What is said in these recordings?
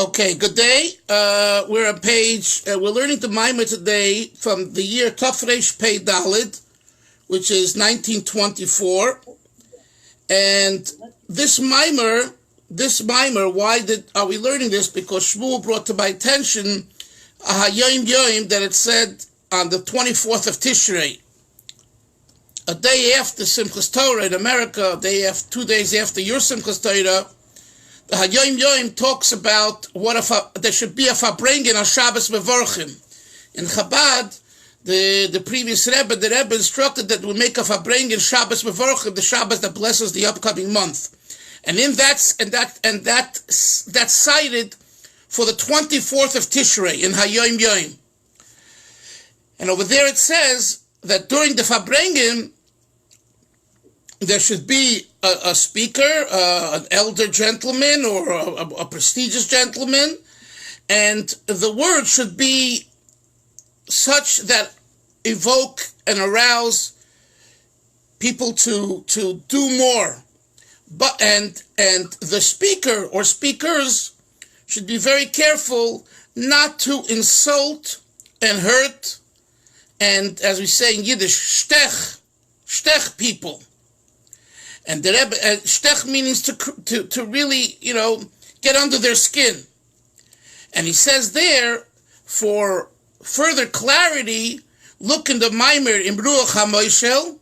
Okay, good day. We're on page, we're learning the Maamar today from the year Tafresh Pei Dalid, which is 1924. And this Maamar, why are we learning this? Because Shmuel brought to my attention that it said on the 24th of Tishrei, a day after Simchas Torah in America, 2 days after your Simchas Torah, the Hayom talks about what if there should be a Fabrengen on Shabbos Mevorchim. In Chabad, the previous Rebbe, the Rebbe instructed that we make a Fabrengen Shabbos Mevorchim, the Shabbos that blesses the upcoming month. And that's cited for the 24th of Tishrei in Hayom. And over there it says that during the Fabrengen, there should be a speaker, an elder gentleman or a prestigious gentleman, and the words should be such that evoke and arouse people to do more. And the speaker or speakers should be very careful not to insult and hurt, and as we say in Yiddish, shtech people. And the Rebbe, shtech means to really, get under their skin. And he says there, for further clarity, look in the Maamar in Ruach HaMoishel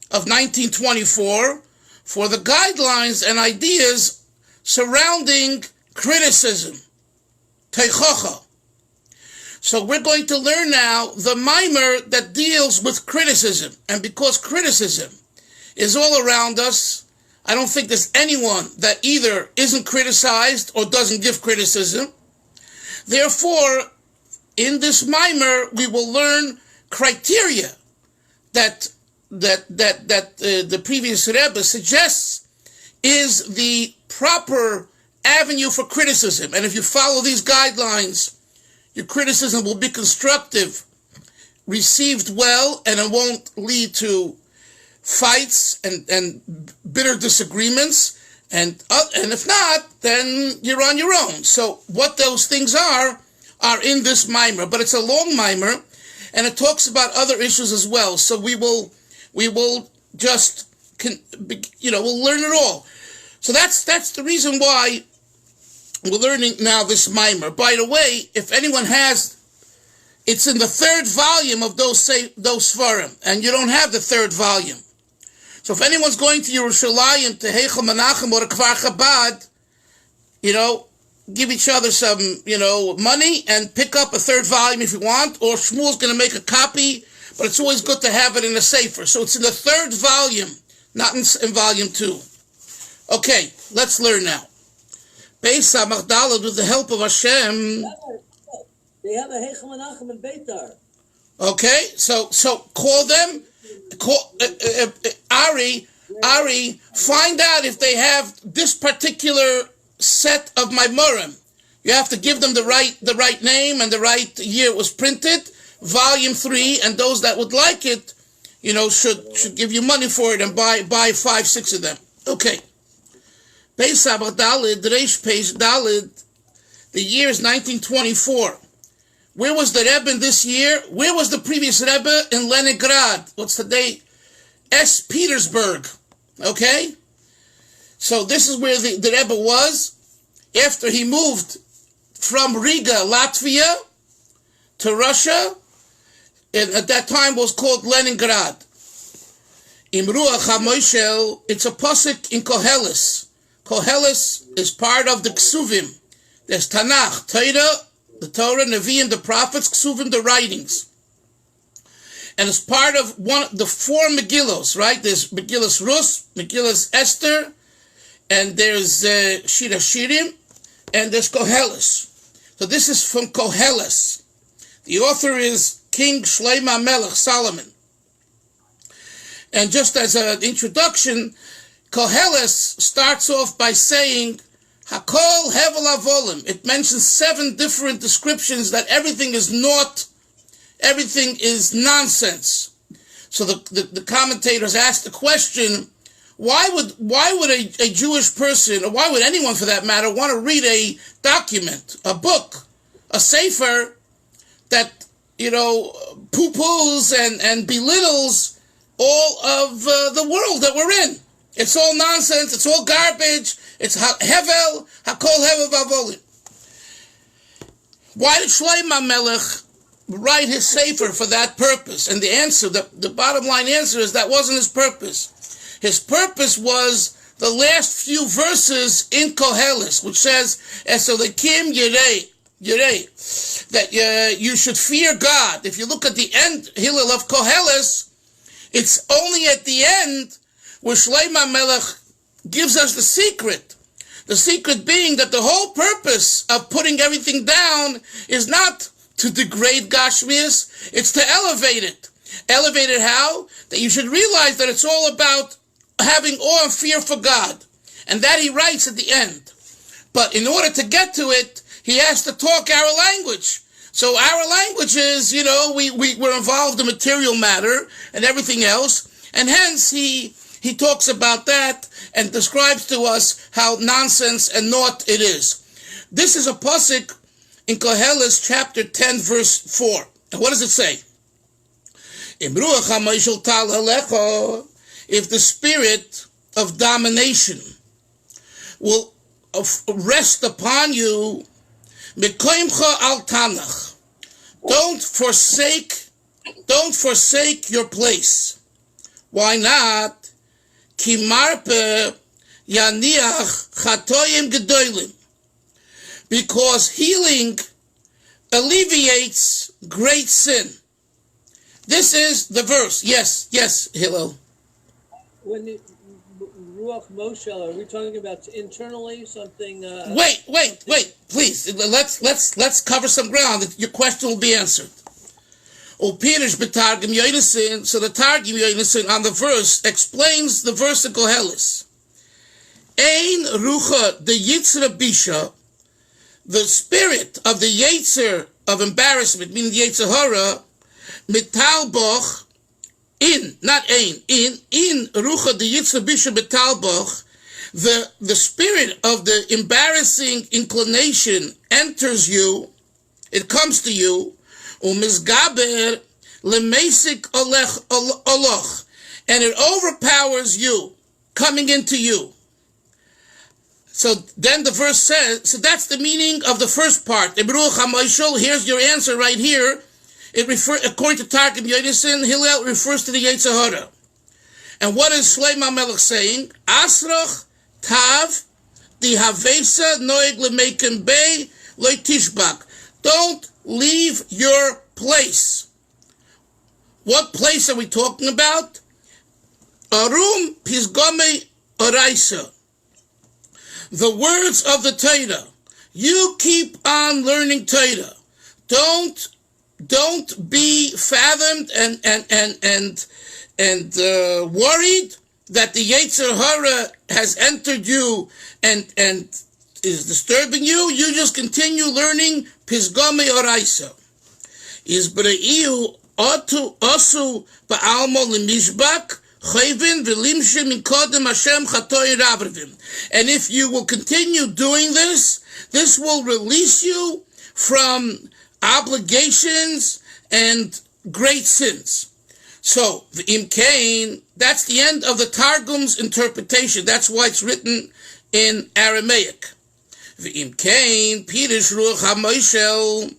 of 1924 for the guidelines and ideas surrounding criticism. Teichocha. So we're going to learn now the Maamar that deals with criticism. And because criticism is all around us, I don't think there's anyone that either isn't criticized or doesn't give criticism. Therefore, in this Maamar, we will learn criteria that the previous Rebbe suggests is the proper avenue for criticism. And if you follow these guidelines, your criticism will be constructive, received well, and it won't lead to fights and bitter disagreements, and if not, then you're on your own. So what those things are in this Maamar, but it's a long Maamar, and it talks about other issues as well. So we will just we'll learn it all. So that's the reason why we're learning now this Maamar. By the way, if anyone has, it's in the third volume of those Svarim, and you don't have the third volume. So if anyone's going to Yerushalayim, to Heichel Menachem or to Kvar Chabad, give each other some, money and pick up a third volume if you want, or Shmuel's going to make a copy, but it's always good to have it in a sefer. So it's in the third volume, not in volume 2. Okay, let's learn now. Beis Samach Daled, with the help of Hashem. They have a Heichel Menachem in Beitar. Okay, so call them. Ari, find out if they have this particular set of Maamarim. You have to give them the right name and the right year it was printed, volume 3, and those that would like it, should give you money for it and buy 5-6 of them. Okay. Beis Samach Daled, Reish Page Daled, the year is 1924. Where was the Rebbe in this year? Where was the previous Rebbe? In Leningrad. What's the date? Petersburg. Okay? So this is where the Rebbe was after he moved from Riga, Latvia, to Russia. And at that time was called Leningrad. In Ruach HaMoishel, it's a pasuk in Koheles. Koheles is part of the Ksuvim. There's Tanakh, Torah, the Torah, Nevi'im, the prophets, Ksuvim, the writings. And it's part of the 4 Megillos, right? There's Megillas Rus, Megillas Esther, and there's Shira Shirim, and there's Koheles. So this is from Koheles. The author is King Shlomo Melech Solomon. And just as an introduction, Koheles starts off by saying, Hakol Hevel Avolim. It mentions 7 different descriptions that everything is naught, everything is nonsense. So the commentators ask the question, Why would a Jewish person, or why would anyone for that matter, want to read a document, a book, a sefer that, poo-poos and belittles all of the world that we're in? It's all nonsense. It's all garbage. It's hevel, hakol hevel vavolim. Why did Shlomo Melech write his sefer for that purpose? And the answer, the bottom line answer is that wasn't his purpose. His purpose was the last few verses in Koheles, which says, "Esolekim yirei," that you should fear God. If you look at the end Hillel of Koheles, it's only at the end where Shlomo Melech gives us the secret. The secret being that the whole purpose of putting everything down is not to degrade Gashmias, it's to elevate it. Elevate it how? That you should realize that it's all about having awe and fear for God. And that he writes at the end. But in order to get to it, he has to talk our language. So our language is, we're involved in material matter and everything else. And hence he talks about that and describes to us how nonsense and naught it is. This is a pasuk in Koheles chapter 10 verse 4. And what does it say? Im Ruach HaMoishel tal alecha, if the spirit of domination will rest upon you, mekoimcha al tanach, don't forsake your place. Why not? Ki marpe yaniach chatoyim gedolim, because healing alleviates great sin. This is the verse. Yes, Hillel. When the Ruach HaMoishel, are we talking about internally something? Wait, please. Let's cover some ground. Your question will be answered. Upirish betargim yoinisin. So the targim yoinisin on the verse explains the verse in Koheles. Ein rucha the yitzra bisha, the spirit of the yetzer of embarrassment, meaning the yetzer hara, mitalboch. In rucha the yitzra bisha mitalboch, the spirit of the embarrassing inclination enters you, it comes to you, umizgaber lemesik oloch, and it overpowers you, coming into you. So then the verse says, so that's the meaning of the first part. Ruach HaMoishel, here's your answer right here. According to Targum Yonason, Hillel refers to the Yetzer Hara. And what is Shlomo Melech saying? Asroch tav di havesa noeg lemekem bei loy tishbak. Don't leave your place. What place are we talking about? Arum pisgome oraisa. The words of the Torah. You keep on learning Torah. Don't be fathomed and worried that the Yetzer Hara has entered you and is disturbing you. You just continue learning Pisgame Oraisa. Is Breiu Osu Ba'almo Limishbak Chayvin V'limshe Min Kodem Hashem Chatoy Rabrivim. And if you will continue doing this will release you from obligations and great sins. So, V'im Kain, that's the end of the Targum's interpretation. That's why it's written in Aramaic. V'im Kain, Pirush Ruach HaMoishel.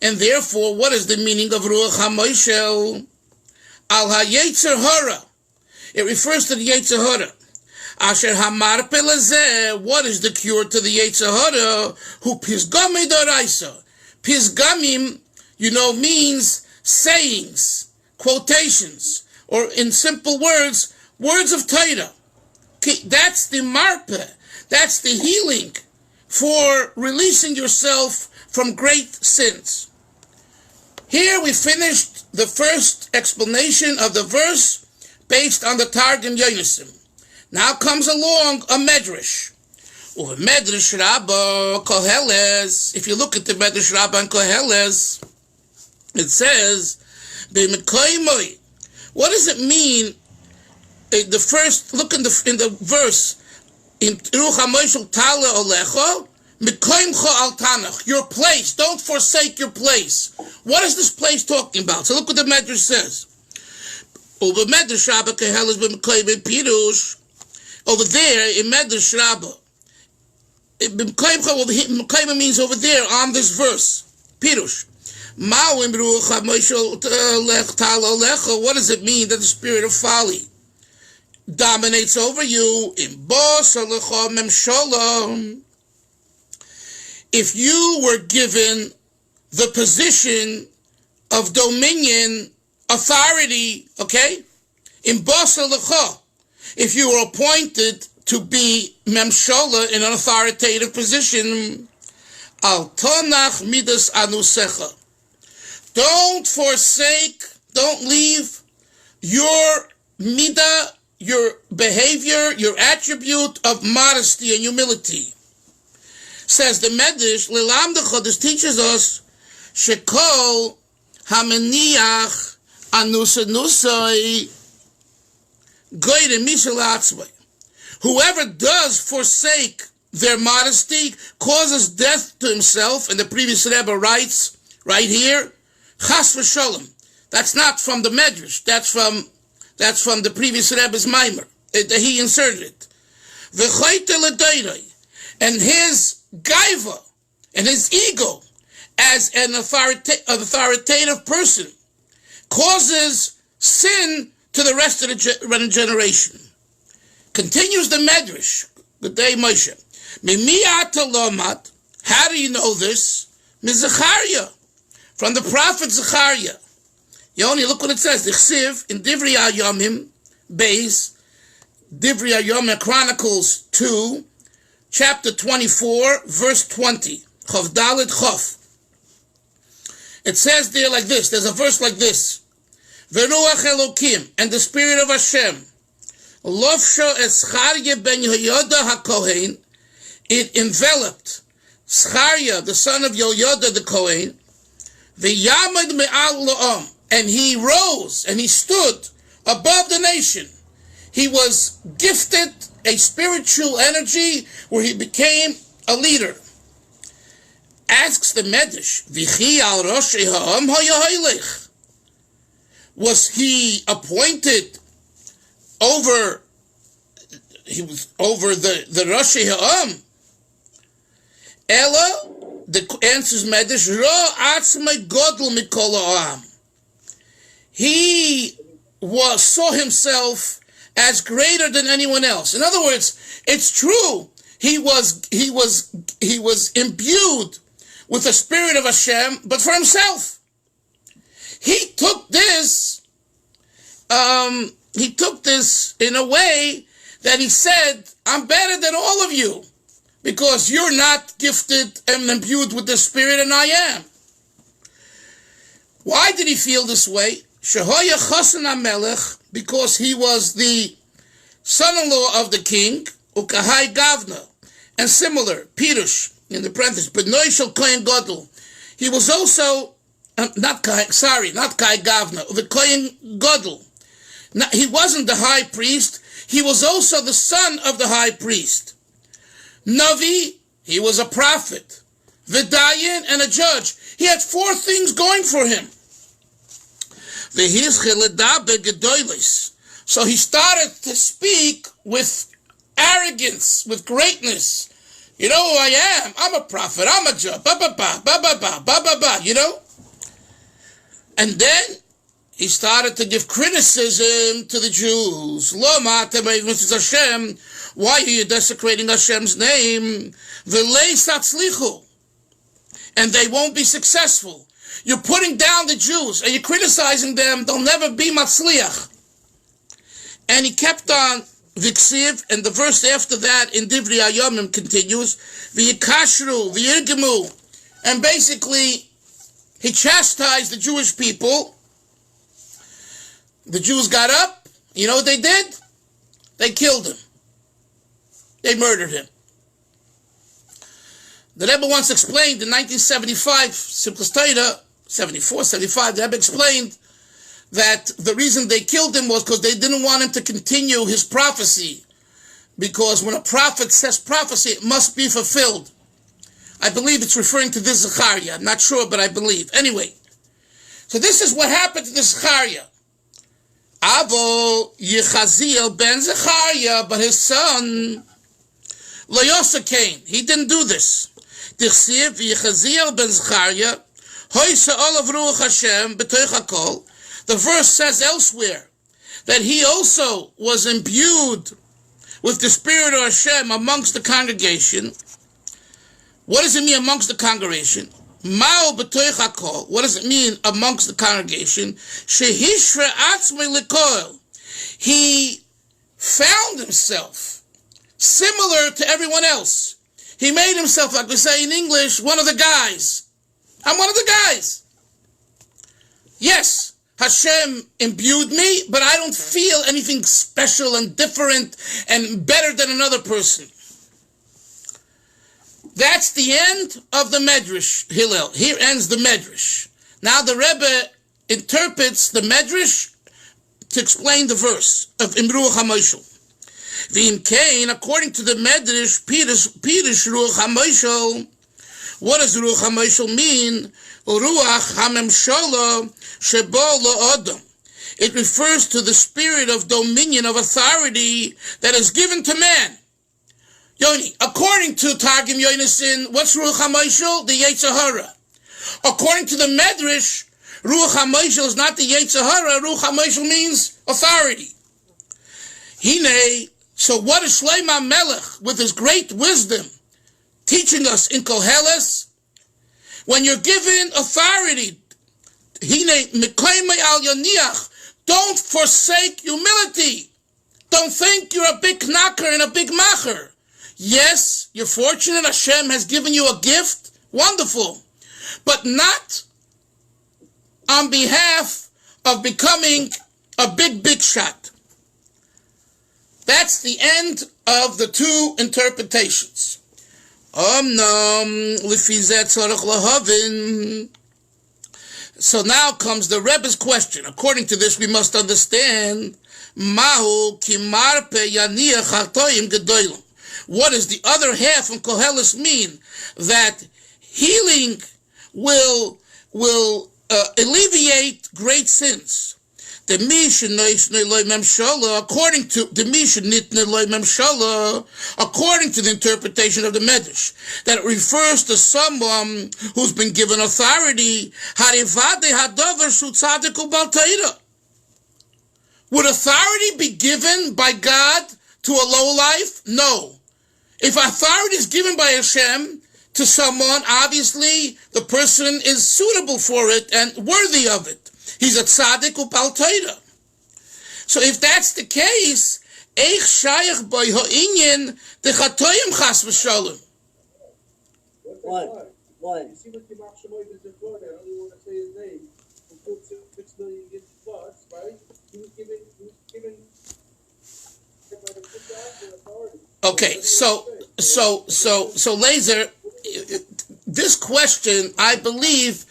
And therefore, what is the meaning of Ruach HaMoishel? Al HaYetzer Hara. It refers to the Yetzer Hara. Asher Hamar Pelazeh. What is the cure to the Yetzer Hara? Hu Pisgame Doraisa. Pisgamim, means sayings, quotations, or in simple words, words of Torah. That's the marpeh. That's the healing for releasing yourself from great sins. Here we finished the first explanation of the verse based on the Targum Yonasim. Now comes along a medrash. Medrash Rabbah Koheles. If you look at the Medrash Rabbah and Koheles, it says, what does it mean the first, look in the verse, in Ruach HaMoishel Tala Olecha, Mekoimcha Al Tanach, your place, don't forsake your place. What is this place talking about? So look what the Medrash says. Over Medrash Rabbah Kehelas b'Mekoim Pirush, over there in Medrash Rabbah, Mekoim means over there on this verse, Pirush. Ma'im Ruach HaMoishel Tala Olecha, what does it mean that the spirit of folly dominates over you? In Bos Alecha Memsholam. If you were given the position of dominion, authority, okay? In Bos Alecha, if you were appointed to be Memshola in an authoritative position, Al Tonach Midas Anusecha. Don't forsake, don't leave your midah, your behavior, your attribute of modesty and humility. Says the Medrash, Lilamdecha, this teaches us, Shekol Hameniach Anusa Nusai Goyre Mishal Atzvay. Whoever does forsake their modesty causes death to himself, and the previous Rebbe writes, right here, Chas v'sholem. That's not from the Medrash. That's from the previous Rebbe's Maamar. He inserted it. V'choyte l'doiroi. And his gaiva and his ego as an authoritative person causes sin to the rest of the generation. Continues the Medrash. Good day, Moshe. Mimiyat lomat. How do you know this? Mizachariah. From the prophet Zechariah. Yoni, look what it says. Dichsiv in Divrei Yomim, Beis, Divrei Yomim Chronicles 2, chapter 24, verse 20. Chav Dalet Chav. It says there like this. There's a verse like this. Veruach Elokim, and the spirit of Hashem, Lofsho Escharya ben Yehoyada HaKohen, it enveloped Scharya, the son of Yehoyada the Kohen, V'yamad me'al lo'am, and he rose and he stood above the nation. He was gifted a spiritual energy where he became a leader. Asks the Medrash, V'chi al roshei ha'am ha'yahaylech. Was he appointed over? He was over the roshei ha'am. Ella, the answers Medrash, Ra atzmai godl mikol ha'am. He saw himself as greater than anyone else. In other words, it's true. He was imbued with the spirit of Hashem, but for himself. He took this in a way that he said, I'm better than all of you, because you're not gifted and imbued with the spirit, and I am. Why did he feel this way? Shehoya Chasan HaMelech, because he was the son-in-law of the king, Ukahai Gavna, and similar, Pirush, in the parenthesis, B'noi Shel Kohen Gadol. He was also, not Kai Gavna, the Kohen Gadol. He wasn't the high priest, he was also the son of the high priest. Navi, he was a prophet. V'dayan, and a judge. He had 4 things going for him. So he started to speak with arrogance, with greatness. You know who I am? I'm a prophet. I'm a judge. You know? And then he started to give criticism to the Jews. Why are you desecrating Hashem's name? And they won't be successful. You're putting down the Jews and you're criticizing them. They'll never be matzliach. And he kept on Viksiv, and the verse after that in Divrei Yomim continues, V'yikashru, v'yirgemu, and basically he chastised the Jewish people. The Jews got up. You know what they did? They killed him. They murdered him. The Rebbe once explained in 1975, Simchas Torah, 74, 75, the Rebbe explained that the reason they killed him was because they didn't want him to continue his prophecy. Because when a prophet says prophecy, it must be fulfilled. I believe it's referring to this Zechariah. I'm not sure, but I believe. Anyway, so this is what happened to this Zechariah. Avo Yechaziel ben Zechariah, but his son, Lo Yosa Cain, he didn't do this. Dichsiv Yechaziel ben Zechariah, Hoysa olav Ruach Hashem b'toich hakol. The verse says elsewhere that he also was imbued with the spirit of Hashem amongst the congregation. What does it mean amongst the congregation? Ma'o b'toich hakol. What does it mean amongst the congregation? Shehishra atzmei l'koel. He found himself similar to everyone else. He made himself, like we say in English, one of the guys. I'm one of the guys. Yes, Hashem imbued me, but I don't feel anything special and different and better than another person. That's the end of the Medrash, Hillel. Here ends the Medrash. Now the Rebbe interprets the Medrash to explain the verse of Ruach HaMoishel. V'im Kain, according to the Medrash, Pirush Ruach HaMoishel. What does Ruach HaMoishel mean? Ruach HaMemshala Shebo La'adam. It refers to the spirit of dominion, of authority that is given to man. Yoni, according to Targum Yonason, what's Ruach HaMoishel? The Yetzer Hara. According to the Medrash, Ruach HaMoishel is not the Yetzer Hara. Ruach HaMoishel means authority. Hine, so what is Shlomo Melech, with his great wisdom, teaching us in Koheles? When you're given authority, don't forsake humility. Don't think you're a big knocker and a big macher. Yes, you're fortunate. Hashem has given you a gift. Wonderful. But not on behalf of becoming a big shot. That's the end of the two interpretations. So now comes the Rebbe's question. According to this, we must understand Mahu kimarpe yaniach hartoim gedolim. What does the other half of Koheles mean? That healing will alleviate great sins. According to the interpretation of the Medrash, that it refers to someone who's been given authority. Would authority be given by God to a lowlife? No. If authority is given by Hashem to someone, obviously the person is suitable for it and worthy of it. He's a tzaddik upal Torah. So if that's the case, eich shayach by ha'inyan dechatoyim chas v'shalom. What? You see what the Machshamoy is before there? I don't even want to say his name. Who put 6 million against plus, right? He was given authority. Okay, so Laser, this question, I believe,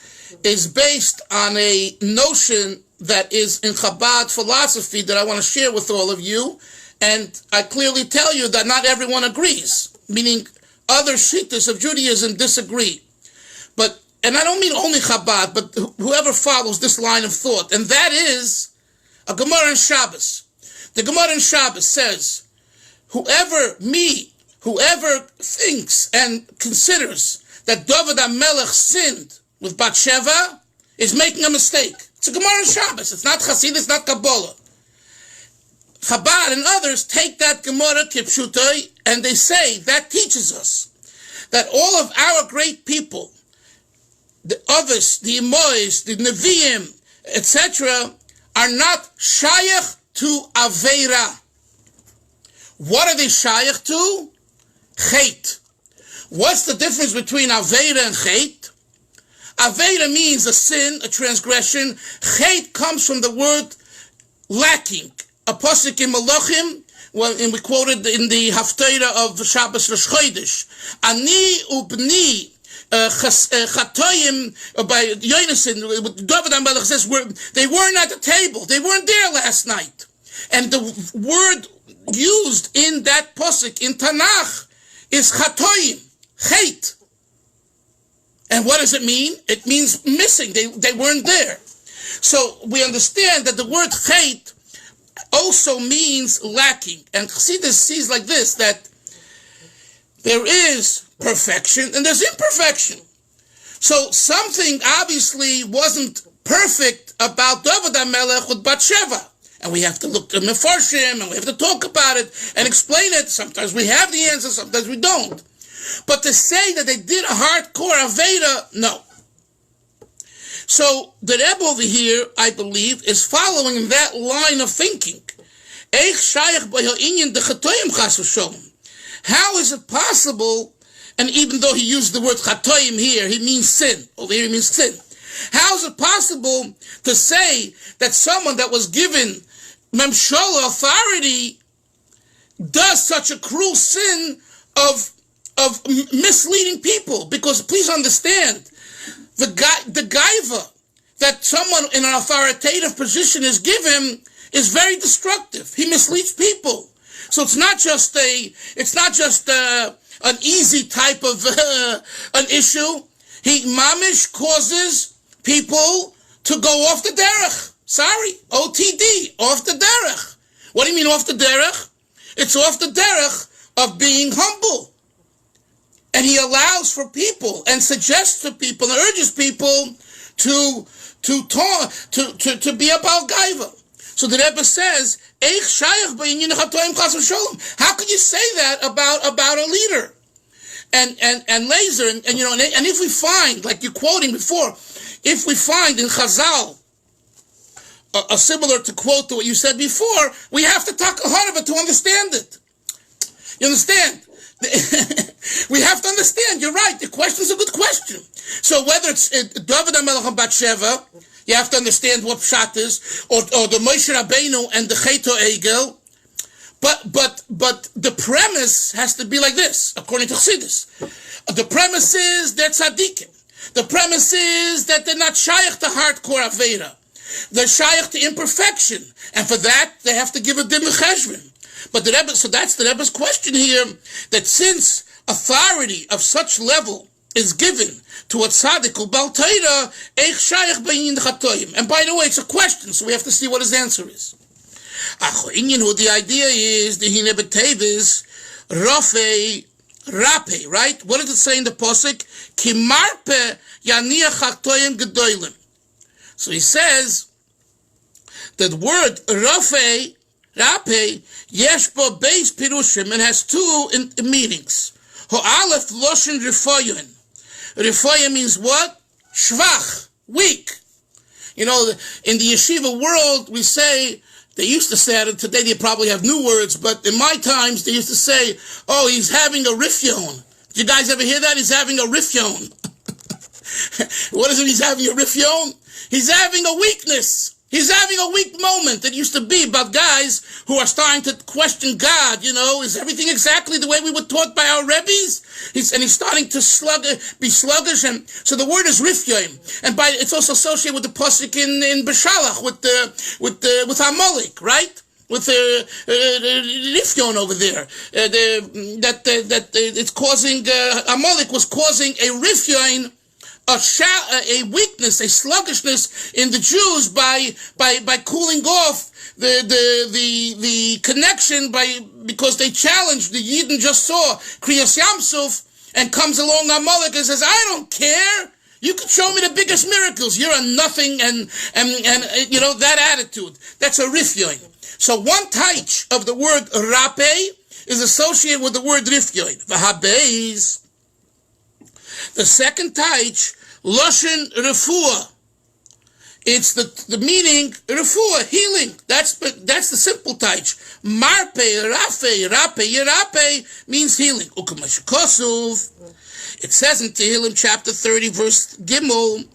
is based on a notion that is in Chabad philosophy that I want to share with all of you, and I clearly tell you that not everyone agrees, meaning other shittas of Judaism disagree. And I don't mean only Chabad, but whoever follows this line of thought, and that is a Gemara in Shabbos. The Gemara in Shabbos says, whoever thinks and considers that David HaMelech sinned with Bathsheba is making a mistake. It's a Gemara in Shabbos. It's not Chassidus, it's not Kabbalah. Chabad and others take that Gemara kipshutai, and they say that teaches us that all of our great people, the Avos, the Imois, the Nevi'im, etc., are not shayach to Aveira. What are they shayach to? Chet. What's the difference between Aveira and Chet? Aveira means a sin, a transgression. Chet comes from the word lacking. A pasuk in Malachim, and we quoted in the Haftarah of Shabbos Rosh Chodesh. Ani ubni Chatoyim, by Yonason, David HaMelech says, they weren't at the table. They weren't there last night. And the word used in that posuk in Tanakh is Chatoyim, Chet. And what does it mean? It means missing. They weren't there. So we understand that the word Chet also means lacking. And Chassidus sees like this, that there is perfection and there's imperfection. So something obviously wasn't perfect about David HaMelech with Bathsheba. And we have to look at Mefarshim and we have to talk about it and explain it. Sometimes we have the answer, sometimes we don't. But to say that they did a hardcore Aveda, no. So the Rebbe over here, I believe, is following that line of thinking. How is it possible, and even though he used the word chatoim here, he means sin. Over here he means sin. How is it possible to say that someone that was given memshola authority does such a cruel sin of misleading people? Because please understand, the gaiva that someone in an authoritative position is given is very destructive. He misleads people. So it's not just an easy type of an issue. He mamish causes people to go off the derech. Sorry, OTD, off the derech. What do you mean off the derech? It's off the derech of being humble. And he allows for people and suggests to people and urges people to be about gaiva. So the Rebbe says, how could you say that about a leader? And laser, and if we find, like you're quoting before, if we find in Chazal a similar to quote to what you said before, we have to talk a heart of it to understand it. You understand? We have to understand. You're right. The question is a good question. So whether it's David HaMelech and Bathsheba, you have to understand what pshat is, or the Moshe Rabbeinu and the Cheto Egel. But the premise has to be like this, according to Chassidus. The premise is they're tzaddikim. The premise is that they're not shaykh to hardcore avera. They're shaykh to imperfection, and for that they have to give a din cheshbon. But the Rebbe, so that's the Rebbe's question here, that since authority of such level is given to a tzaddik or bal Torah, eich shayach b'inyan chatoim. And by the way, it's a question, so we have to see what his answer is. The idea is the hine b'tevis rafe rape, right? What does it say in the posuk? Ki marpe yaniach chatoim gedolim. So he says that word rafe yesh bo beis pirushim, and has two meanings. Ho aleph loshen rifoyin. Rifoyin means what? Shvach, weak. In the yeshiva world, we say, they used to say it, today they probably have new words, but in my times, they used to say, oh, he's having a rifyon. Did you guys ever hear that? He's having a rifyon. What is it he's having a rifyon? He's having a weakness. He's having a weak moment. It used to be about guys who are starting to question God. Is everything exactly the way we were taught by our Rebbes? He's starting to be sluggish, and so the word is rifyoim, and it's also associated with the pasuk in Beshalach with Amalek, right? With the rifyon over there, that it's causing Amalek was causing a rifyoin. A weakness, a sluggishness in the Jews by cooling off the connection because they challenged the Yidden. Just saw Kriyas Yamsuf, and comes along Amalek and says, I don't care. You could show me the biggest miracles. You're a nothing, and that attitude. That's a rifyoin. So one taich of the word rape is associated with the word rifyoin. V'habeis. The second taich, Loshen refuah. It's the meaning refuah, healing. That's the simple taich. Marpe, rape, yerape means healing. Ukamashikosuv. It says in Tehillim chapter 30 verse Gimel,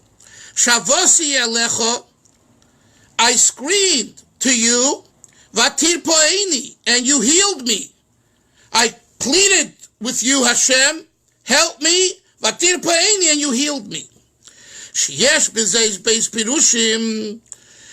Shavasi alecha, I screamed to you, Vatir po'eni, and you healed me. I pleaded with you, Hashem, help me, Vatirpaeni, and you healed me. Sheyesh b'zeis beis pirushim,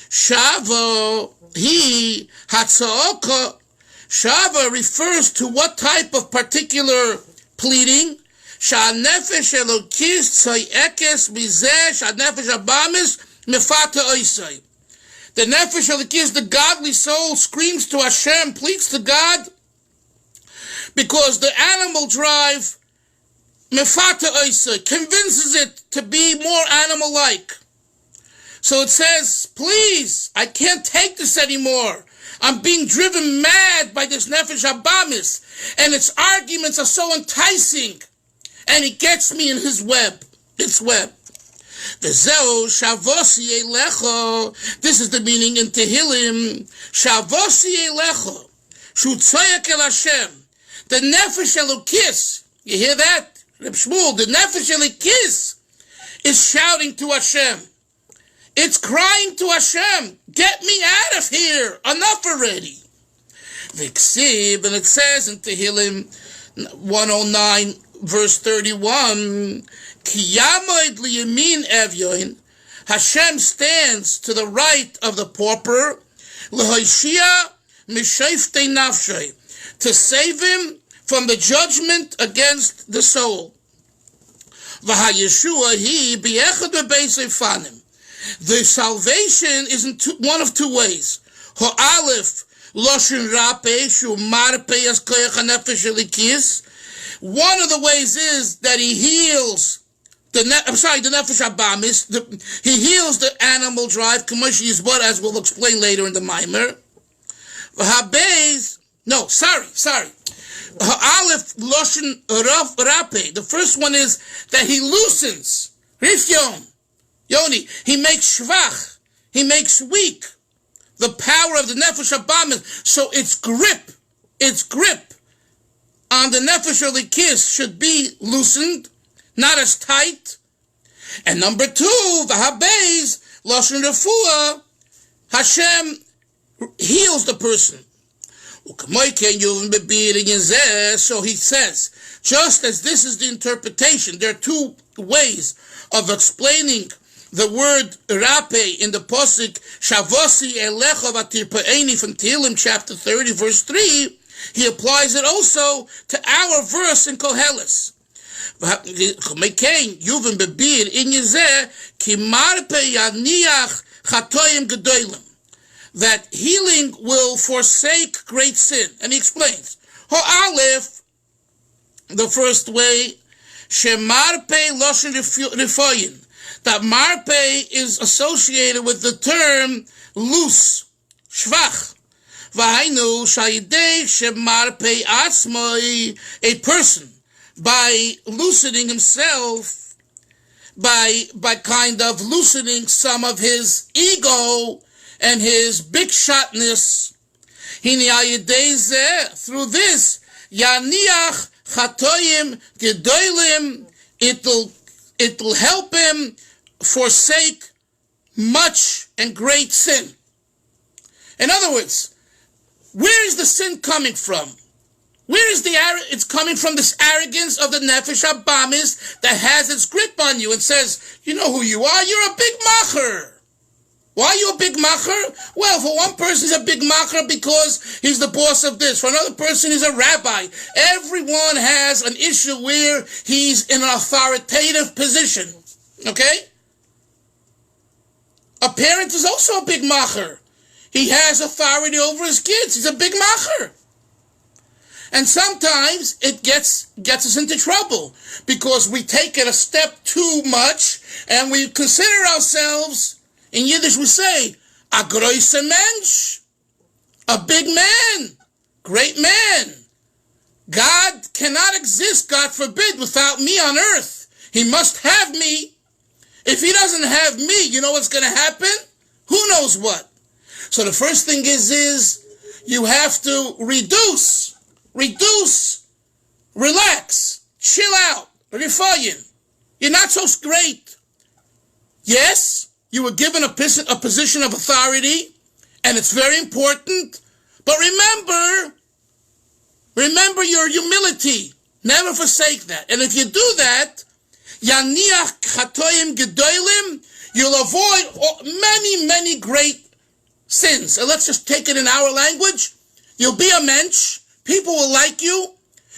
Shava, he, Hatza'oka. Shava refers to what type of particular pleading? Sha'nefesh elokis tzayekes mizeh sha'nefesh abamis mefata oisai. The nefesh elokis, the godly soul, screams to Hashem, pleads to God, because the animal drive, mefata oisai, convinces it to be more animal-like. So it says, please, I can't take this anymore. I'm being driven mad by this nefesh abamis, and its arguments are so enticing, and it gets me in his web, its web. V'zeu shavosi elecho. This is the meaning in Tehillim. Shavosi elecho, shu tzoyak el Hashem. The nefesh elokis. You hear that, Reb Shmuel? The nefesh elokis is shouting to Hashem. It's crying to Hashem, get me out of here, enough already. V'ksiv, and it says in Tehillim 109, verse 31, Ki yamoid liyamin evyoin, Hashem stands to the right of the pauper, l'hoshia mishaftei nafshay, to save him from the judgment against the soul. V'hayeshua hi bi'echad be'beisei fanim. The salvation is in one of two ways. Ha'alef loshin rape shu marpe as koyach hanefesh elikis. One of the ways is that he heals the nefesh abamis. He heals the animal drive, k'mosh yizbor, as we'll explain later in the Maamar. Ha'alef loshin rape. The first one is that he loosens rifyon. Yoni, he makes shvach, he makes weak the power of the nefesh abamis, so its grip on the nefesh elikis should be loosened, not as tight. And number two, the habez lashon refuah, Hashem heals the person. So he says, just as this is the interpretation, there are two ways of explaining the word rape in the posuk Shavosi elecha vatirpaeni from Tehillim chapter 30 verse 3. He applies it also to our verse in Koheles. That healing will forsake great sin. And he explains, Ha'alef, the first way, shemarpe loshen rifoyin, that marpe is associated with the term loose, shvach. V'hainu shayidei shemarpe atzmoi, a person, by loosening himself, by kind of loosening some of his ego and his big shotness, through this, yaniach chatoyim gedolim, it'll help him forsake much and great sin. In other words, where is the sin coming from? Where is it's coming from, this arrogance of the nefesh abamis that has its grip on you and says, you know who you are? You're a big macher. Why are you a big macher? Well, for one person, he's a big macher because he's the boss of this. For another person, he's a rabbi. Everyone has an issue where he's in an authoritative position. Okay? A parent is also a big macher. He has authority over his kids. He's a big macher. And sometimes it gets us into trouble because we take it a step too much and we consider ourselves, in Yiddish we say, a große Mensch, a big man, great man. God cannot exist, God forbid, without me on earth. He must have me. If he doesn't have me, you know what's going to happen? Who knows what? So the first thing is you have to reduce, relax, chill out, refayin. You're not so great. Yes, you were given a position of authority, and it's very important, but remember your humility. Never forsake that. And if you do that, Yaniach chatoim gedolim, you'll avoid many, many great sins. And let's just take it in our language. You'll be a mensch, people will like you,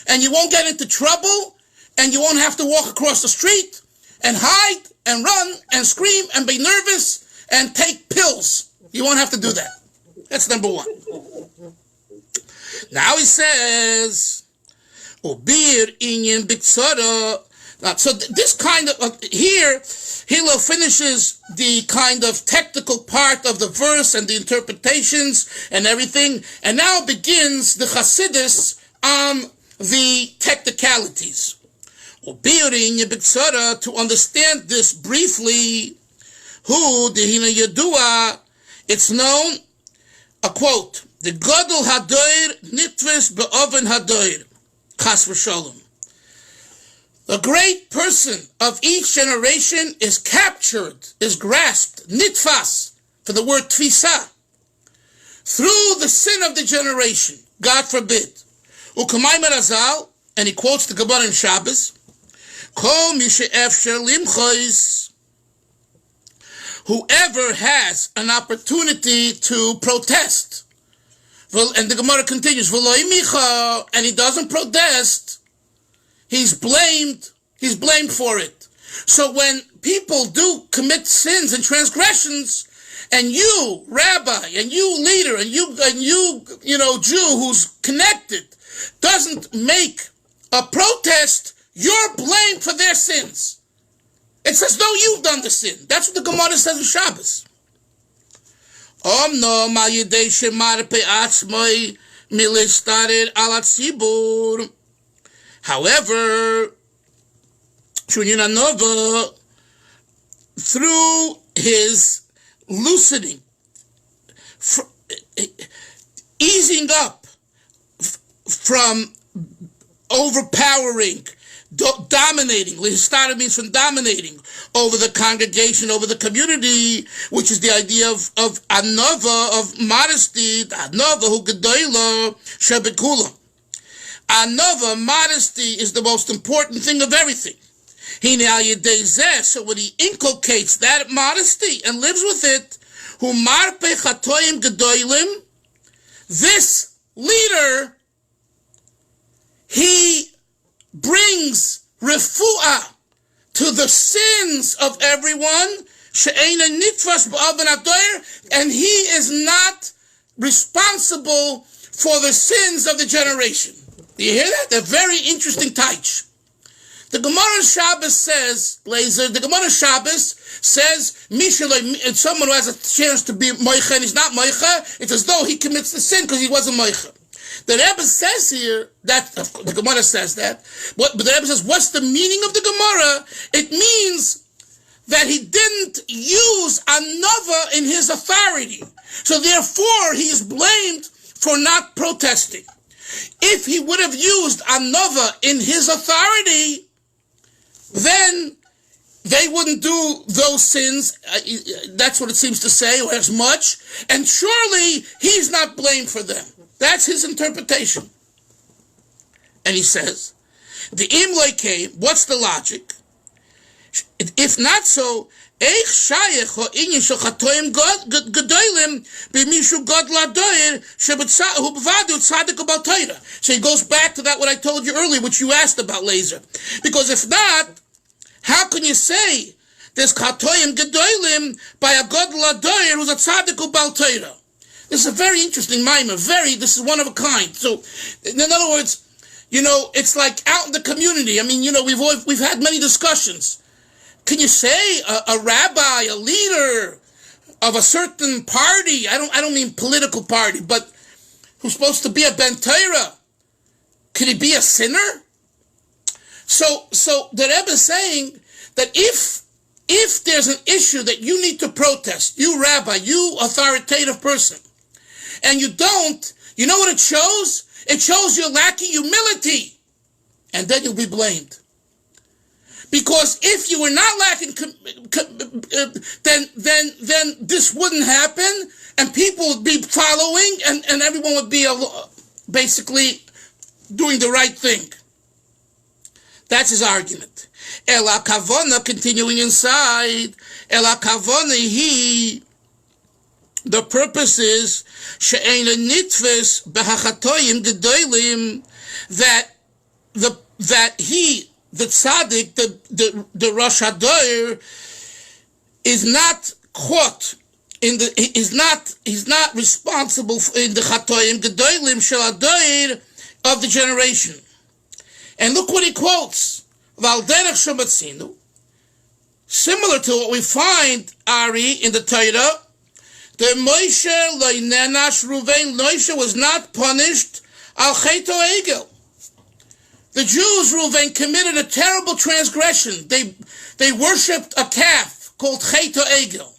and you won't get into trouble, and you won't have to walk across the street and hide and run and scream and be nervous and take pills. You won't have to do that. That's number one. Now he says, Ubir inyan biktsara. So this kind of, here, Hillel finishes the kind of technical part of the verse and the interpretations and everything, and now begins the Chassidus on the technicalities. To understand this briefly, it's known, a quote, the Gadol Hadoir Nitvis Be'oven Hadoir, Chas v'Shalom. The great person of each generation is captured, is grasped, nitfas, for the word tfisa, through the sin of the generation, God forbid. U'kamayim Razal, and he quotes the Gemara in Shabbos, Kol mi she'efsher limchois, whoever has an opportunity to protest, and the Gemara continues, V'loi micha, and he doesn't protest, he's blamed for it. So when people do commit sins and transgressions, and you, rabbi, and you, leader, and you Jew who's connected, doesn't make a protest, you're blamed for their sins. It's as though you've done the sin. That's what the Gemara says in Shabbos. Omno ma yidei shemar pe'atzmoi milistarir ala tzibur. However, Shunyananova, through his loosening, easing up from overpowering, dominating, Lihistara means from dominating over the congregation, over the community, which is the idea of anova, of modesty, anova hu gedola shebekula. Anova, modesty, is the most important thing of everything. So when he inculcates that modesty and lives with it, this leader, he brings refuah to the sins of everyone, and he is not responsible for the sins of the generation. Do you hear that? A very interesting taich. The Gemara Shabbos says, the Gemara Shabbos says, someone who has a chance to be moicha and he's not moicha, it's as though he commits the sin because he wasn't moicha. The Rebbe says here, that the Gemara says that, but the Rebbe says, what's the meaning of the Gemara? It means that he didn't use another in his authority. So therefore, he is blamed for not protesting. If he would have used another in his authority, then they wouldn't do those sins. That's what it seems to say, or as much. And surely he's not blamed for them. That's his interpretation. And he says, the imlay came, what's the logic? If not so, so he goes back to that what I told you earlier, which you asked about, Laser. Because if not, how can you say there's chatoim gedolim by a gadol adoyer who's a tzaddik ubal Torah? This is a very interesting maamar. This is one of a kind. So, in other words, it's like out in the community. I mean, we've had many discussions. Can you say a rabbi, a leader of a certain party, I don't mean political party, but who's supposed to be a ben Torah, could he be a sinner? So the Rebbe is saying that if there's an issue that you need to protest, you rabbi, you authoritative person, and you don't, you know what it shows? It shows you're lacking humility, and then you'll be blamed. Because if you were not lacking, then this wouldn't happen, and people would be following, and everyone would be basically doing the right thing. That's his argument. Ela kavona, continuing inside. Ela kavona, the purpose is she'eina nitves behachatoyim gedolim, that he, the tzaddik, the Rosh Hadoyer, is not caught in the, he's not responsible in the chatoyim gedolim shel hadoyer of the generation. And look what he quotes. Val derech shematzinu, similar to what we find, Ari, in the Torah, the Moshe lo nenash Ruvain, Moshe was not punished al cheto egel. The Jews, Ruvain, committed a terrible transgression. They worshipped a calf called cheto egel.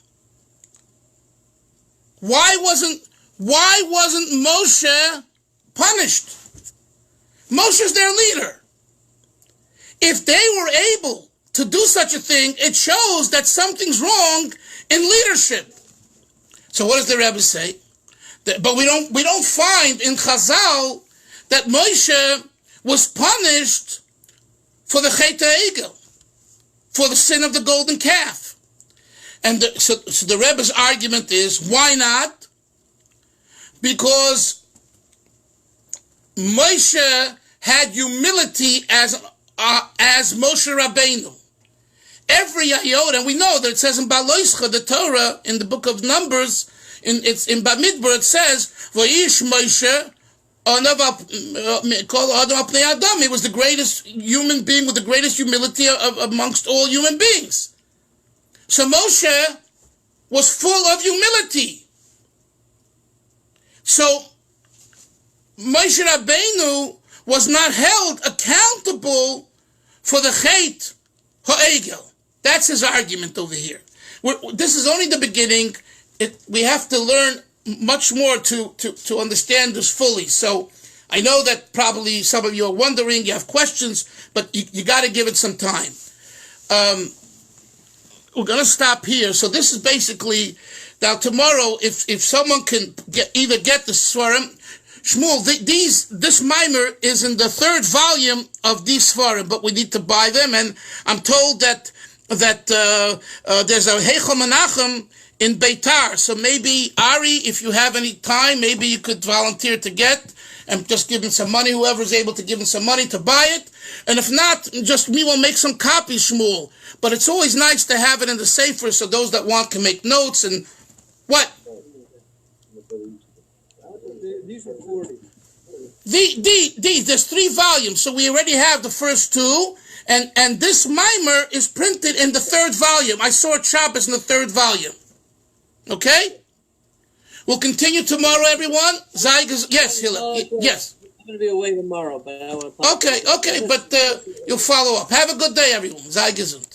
Why wasn't Moshe punished? Moshe's their leader. If they were able to do such a thing, it shows that something's wrong in leadership. So what does the Rebbe say? But we don't find in Chazal that Moshe was punished for the Chet HaEgel, for the sin of the golden calf. And so the Rebbe's argument is, why not? Because Moshe had humility as Moshe Rabbeinu. Every iota, and we know that it says in Baloischa, the Torah, in the book of Numbers, in Bamidbar, it says, Vayish Moshe, he was the greatest human being with the greatest humility amongst all human beings. So Moshe was full of humility. So Moshe Rabbeinu was not held accountable for the Chet HaEgel. That's his argument over here. This is only the beginning. We have to learn much more to understand this fully. So I know that probably some of you are wondering, you have questions, but you got to give it some time. We're going to stop here. So this is basically, now tomorrow, if someone can get the Svarim, Shmuel, this Maamar is in the third volume of these Svarim, but we need to buy them, and I'm told that there's a Heichel Menachem in Beitar, so maybe, Ari, if you have any time, maybe you could volunteer to get, and just give him some money, whoever's able to give him some money to buy it, and if not, just me will make some copies, Shmuel, but it's always nice to have it in the Sefer, so those that want can make notes, and what? These are 40. There's 3 volumes, so we already have the first 2, and this Maamar is printed in the 3rd volume. I saw it Shabbos in the 3rd volume. Okay? We'll continue tomorrow, everyone. Yes, Hillel. Yes. I'm going to be away tomorrow, but I want to... Okay, but you'll follow up. Have a good day, everyone. Sei gesund.